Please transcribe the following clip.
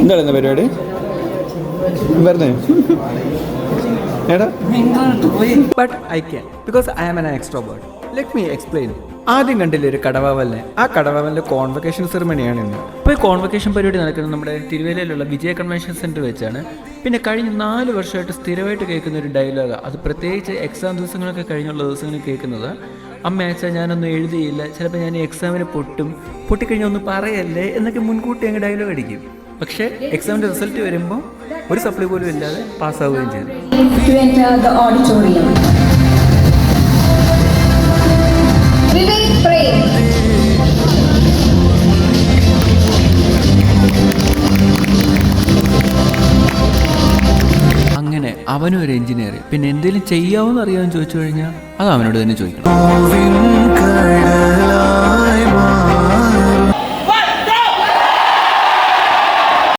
എന്താണ് പരിപാടി വരുന്നേ എടാ? But I can because I am an extrovert. Let me explain. ആദ്യം കണ്ടില്ലേ ഒരു കടവാവലിനെ? ആ കടവാവലിൻ്റെ കോൺവെക്കേഷൻ സെറിമണിയാണ് ഇന്ന്. ഇപ്പോൾ ഈ കോൺവെക്കേഷൻ പരിപാടി നടക്കുന്നത് നമ്മുടെ തിരുവല്ലയിലുള്ള വിജയ കൺവെൻഷൻ സെൻറ്റർ വെച്ചാണ്. പിന്നെ കഴിഞ്ഞ 4 വർഷമായിട്ട് സ്ഥിരമായിട്ട് കേൾക്കുന്ന ഒരു ഡയലോഗ്, അത് പ്രത്യേകിച്ച് എക്സാം ദിവസങ്ങളൊക്കെ കഴിഞ്ഞുള്ള ദിവസങ്ങളിൽ കേൾക്കുന്നത്, അമ്മയച്ച ഞാനൊന്നും എഴുതിയില്ല, ചിലപ്പോൾ ഞാൻ ഈ എക്സാമിന് പൊട്ടിക്കഴിഞ്ഞാൽ ഒന്ന് പറയല്ലേ എന്നൊക്കെ മുൻകൂട്ടി അങ്ങ് ഡയലോഗ് അടിക്കും. പക്ഷേ എക്സാമിൻ്റെ റിസൾട്ട് വരുമ്പോൾ ഒരു സപ്ലൈ പോലും ഇല്ലാതെ പാസ്സാവുകയും ചെയ്തു. അങ്ങനെ അവനും ഒരു എഞ്ചിനീയർ. പിന്നെ എന്തെങ്കിലും ചെയ്യാവോന്ന് അറിയാമെന്ന് ചോദിച്ചു കഴിഞ്ഞാൽ അത് അവനോട് തന്നെ ചോദിക്കണം.